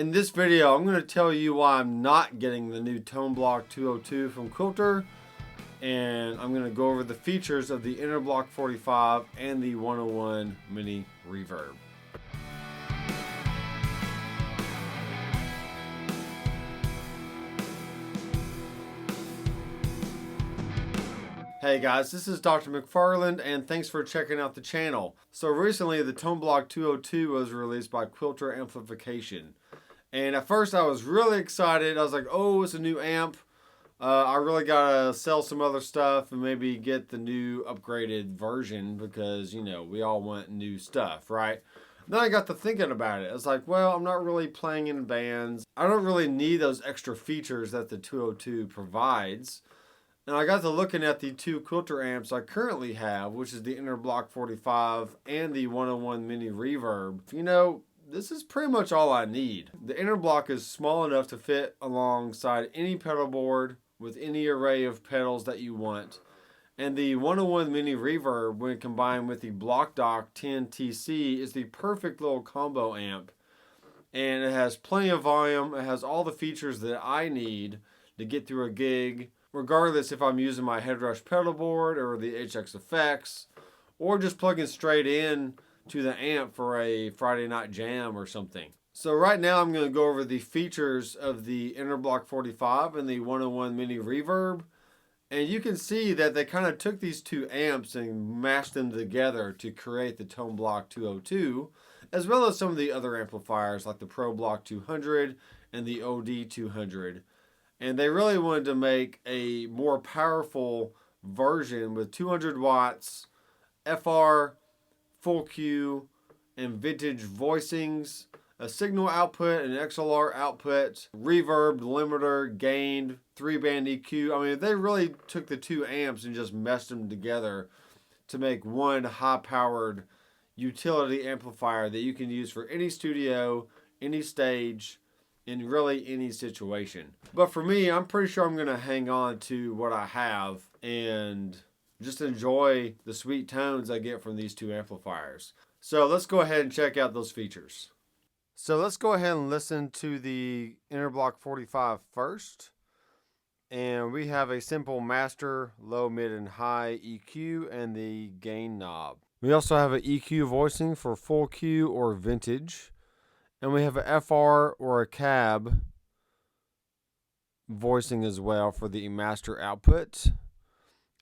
In this video, I'm going to tell you why I'm not getting the new Toneblock 202 from Quilter, and I'm going to go over the features of the Interblock 45 and the 101 Mini Reverb. Hey guys, this is Doctor McFarland, and thanks for checking out the channel. So recently, the Toneblock 202 was released by Quilter Amplification. And at first I was really excited. I was like, oh, it's a new amp. I really gotta sell some other stuff and maybe get the new upgraded version because, you know, we all want new stuff, right? Then I got to thinking about it. I was like, well, I'm not really playing in bands. I don't really need those extra features that the 202 provides. And I got to looking at the two Quilter amps I currently have, which is the Interblock 45 and the 101 Mini Reverb. You know, this is pretty much all I need. The Interblock is small enough to fit alongside any pedal board with any array of pedals that you want. And the 101 Mini Reverb, when combined with the BlockDock 10TC, is the perfect little combo amp. And it has plenty of volume. It has all the features that I need to get through a gig, regardless if I'm using my Headrush pedal board or the HX effects, or just plugging straight in to the amp for a Friday night jam or something. So right now I'm going to go over the features of the Interblock 45 and the 101 Mini Reverb. And you can see that they kind of took these two amps and mashed them together to create the Toneblock 202, as well as some of the other amplifiers like the ProBlock 200 and the OD 200. And they really wanted to make a more powerful version with 200 watts, FR, full Q, and vintage voicings, a signal output, an XLR output, reverb, limiter, gain, 3-band EQ. I mean, they really took the two amps and just meshed them together to make one high-powered utility amplifier that you can use for any studio, any stage, in really any situation. But for me, I'm pretty sure I'm going to hang on to what I have and just enjoy the sweet tones I get from these two amplifiers. So let's go ahead and check out those features. So let's go ahead and listen to the Interblock 45 first. And we have a simple master, low, mid, and high EQ and the gain knob. We also have an EQ voicing for full Q or vintage. And we have a FR or a cab voicing as well for the master output,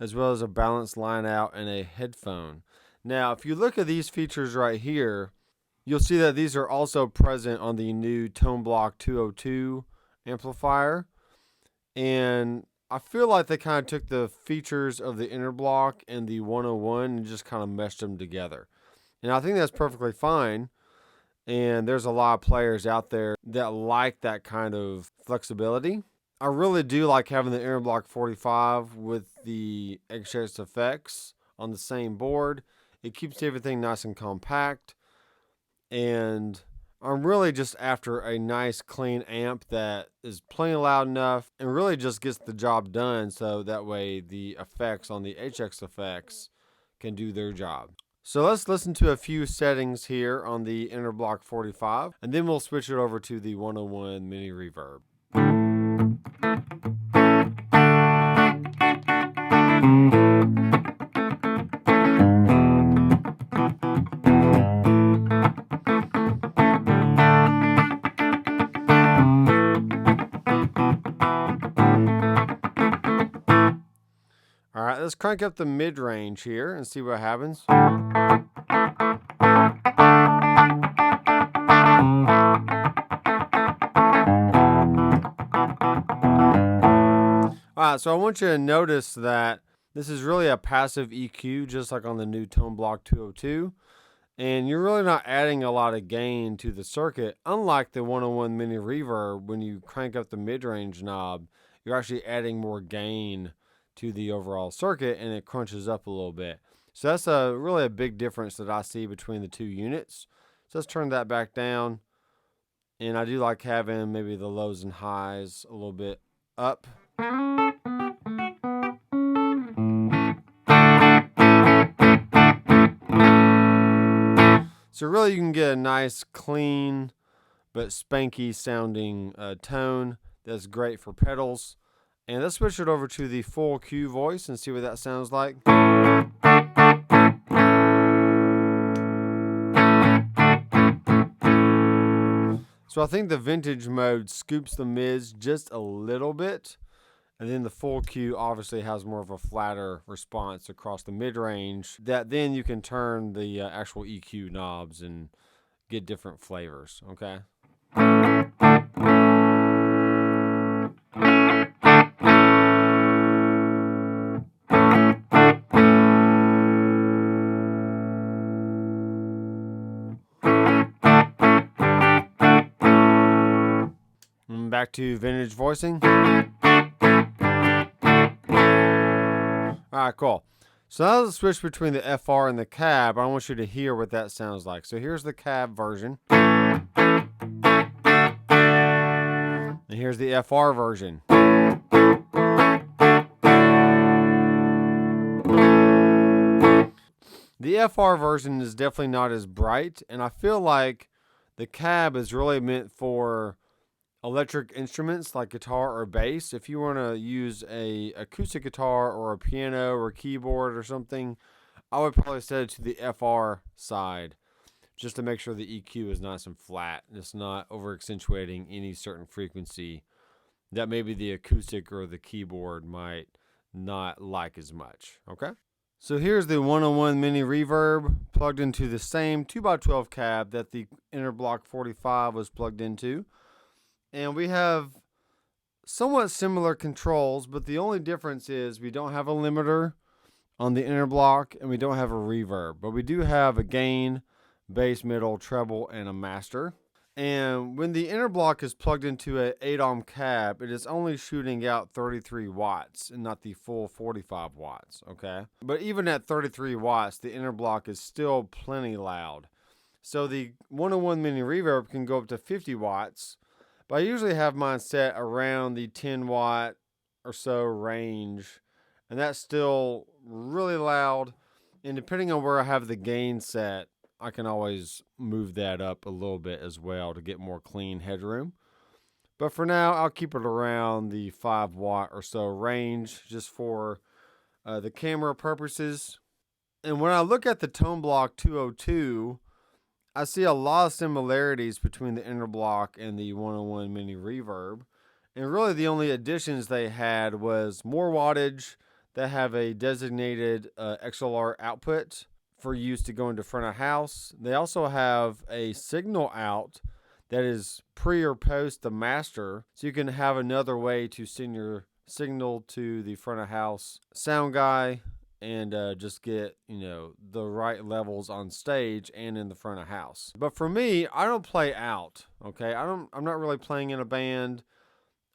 as well as a balanced line out and a headphone. Now, if you look at these features right here, you'll see that these are also present on the new Toneblock 202 amplifier. And I feel like they kind of took the features of the Interblock and the 101 and just kind of meshed them together. And I think that's perfectly fine. And there's a lot of players out there that like that kind of flexibility. I really do like having the Interblock 45 with the HX effects on the same board. It keeps everything nice and compact. And I'm really just after a nice clean amp that is playing loud enough and really just gets the job done, so that way the effects on the HX effects can do their job. So let's listen to a few settings here on the Interblock 45, and then we'll switch it over to the 101 Mini Reverb. All right, let's crank up the mid-range here and see what happens. Alright, so I want you to notice that this is really a passive EQ, just like on the new Toneblock 202. And you're really not adding a lot of gain to the circuit, unlike the 101 Mini Reverb. When you crank up the mid-range knob, you're actually adding more gain to the overall circuit, and it crunches up a little bit. So that's really a big difference that I see between the two units. So let's turn that back down. And I do like having maybe the lows and highs a little bit up. So really you can get a nice clean but spanky sounding tone that's great for pedals. And let's switch it over to the full Q voice and see what that sounds like. So I think the vintage mode scoops the mids just a little bit, and then the full Q obviously has more of a flatter response across the mid-range that then you can turn the actual EQ knobs and get different flavors, okay? And back to vintage voicing. Alright, cool. So now let's switch between the FR and the cab. I want you to hear what that sounds like. So here's the cab version. And here's the FR version. The FR version is definitely not as bright, and I feel like the cab is really meant for electric instruments like guitar or bass. If you want to use a acoustic guitar or a piano or a keyboard or something, I would probably set it to the FR side just to make sure the EQ is nice and flat. It's not over accentuating any certain frequency that maybe the acoustic or the keyboard might not like as much. Okay? So here's the 101 Mini Reverb plugged into the same 2x12 cab that the Interblock 45 was plugged into. And we have somewhat similar controls, but the only difference is we don't have a limiter on the Interblock and we don't have a reverb. But we do have a gain, bass, middle, treble, and a master. And when the Interblock is plugged into an 8-ohm cab, it is only shooting out 33 watts and not the full 45 watts, okay? But even at 33 watts, the Interblock is still plenty loud. So the 101 Mini Reverb can go up to 50 watts. But I usually have mine set around the 10 watt or so range, and that's still really loud. And depending on where I have the gain set, I can always move that up a little bit as well to get more clean headroom. But for now, I'll keep it around the 5 watt or so range just for the camera purposes. And when I look at the Toneblock 202, I see a lot of similarities between the Interblock and the 101 Mini Reverb. And really the only additions they had was more wattage. They have a designated XLR output for use to go into front of house. They also have a signal out that is pre or post the master. So you can have another way to send your signal to the front of house sound guy and just get, the right levels on stage and in the front of house. But for me, I don't play out, okay? I'm not really playing in a band.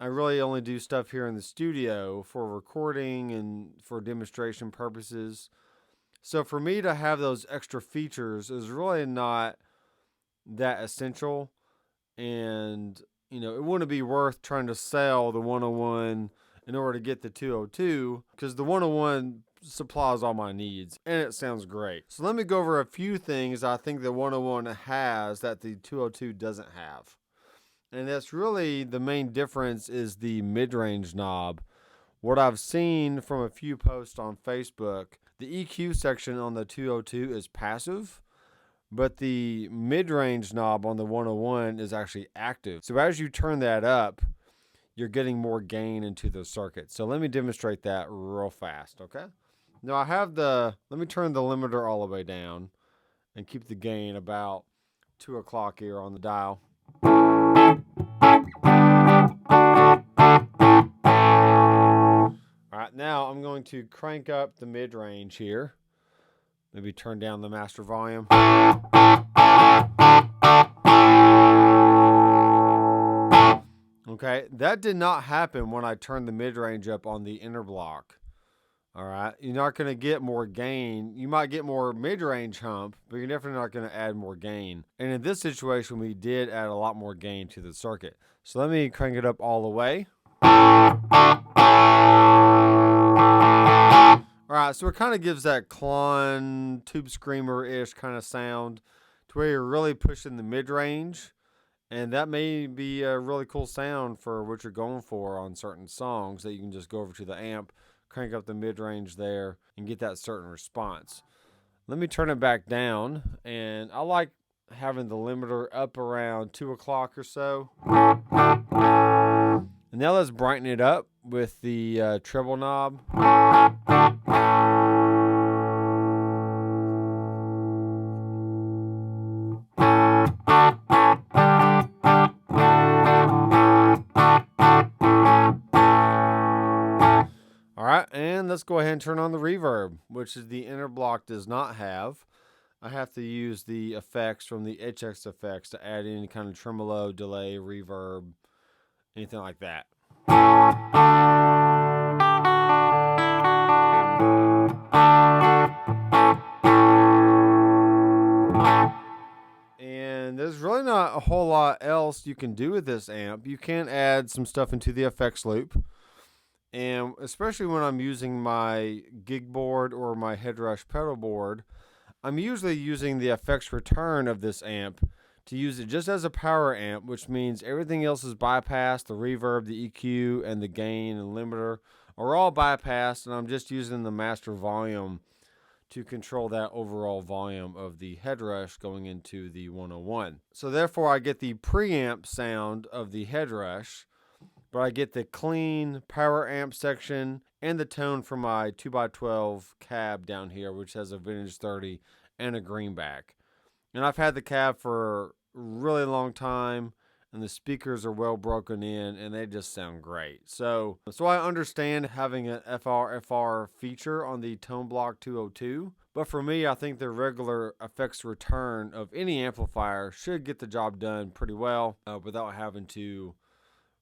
I really only do stuff here in the studio for recording and for demonstration purposes. So for me to have those extra features is really not that essential. And, it wouldn't be worth trying to sell the 101 in order to get the 202 because the 101 supplies all my needs and it sounds great. So let me go over a few things I think the 101 has that the 202 doesn't have. And that's really the main difference is the mid-range knob. What I've seen from a few posts on Facebook, the EQ section on the 202 is passive, but the mid-range knob on the 101 is actually active. So as you turn that up, you're getting more gain into the circuit. So let me demonstrate that real fast, okay? Now I have let me turn the limiter all the way down and keep the gain about 2 o'clock here on the dial. All right, now I'm going to crank up the mid-range here. Maybe turn down the master volume. Okay, that did not happen when I turned the mid-range up on the Interblock. All right, you're not going to get more gain. You might get more mid-range hump, but you're definitely not going to add more gain. And in this situation, we did add a lot more gain to the circuit. So let me crank it up all the way. All right, so it kind of gives that Klon Tube Screamer-ish kind of sound to where you're really pushing the mid-range And that may be a really cool sound for what you're going for on certain songs, that you can just go over to the amp, crank up the mid-range there, and get that certain response. Let me turn it back down, and I like having the limiter up around 2 o'clock or so. And now let's brighten it up with the treble knob. Alright, and let's go ahead and turn on the reverb, which is the inner block does not have. I have to use the effects from the HX effects to add any kind of tremolo, delay, reverb, anything like that. And there's really not a whole lot else you can do with this amp. You can add some stuff into the effects loop. And especially when I'm using my gig board or my headrush pedal board, I'm usually using the effects return of this amp to use it just as a power amp, which means everything else is bypassed. The reverb, the EQ, and the gain and limiter are all bypassed, and I'm just using the master volume to control that overall volume of the headrush going into the 101. So therefore I get the preamp sound of the headrush, but I get the clean power amp section and the tone from my 2x12 cab down here, which has a vintage 30 and a greenback. And I've had the cab for a really long time, and the speakers are well broken in, and they just sound great. So I understand having an FR feature on the Toneblock 202, but for me, I think the regular effects return of any amplifier should get the job done pretty well without having to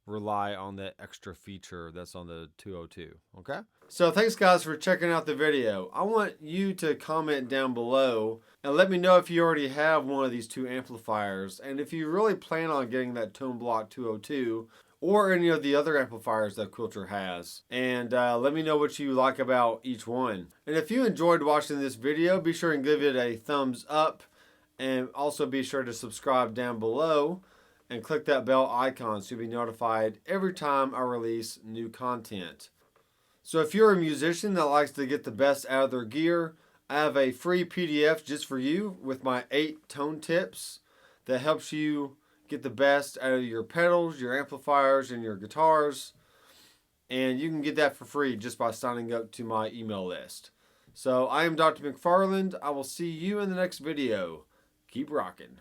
rely on that extra feature that's on the 202. Okay, so thanks guys for checking out the video. I want you to comment down below and let me know if you already have one of these two amplifiers, and if you really plan on getting that Toneblock 202 or any of the other amplifiers that Quilter has, and let me know what you like about each one. And if you enjoyed watching this video, be sure and give it a thumbs up, and also be sure to subscribe down below and click that bell icon so you'll be notified every time I release new content. So if you're a musician that likes to get the best out of their gear, I have a free PDF just for you with my 8 tone tips that helps you get the best out of your pedals, your amplifiers, and your guitars. And you can get that for free just by signing up to my email list. So I am Dr. McFarland. I will see you in the next video. Keep rocking.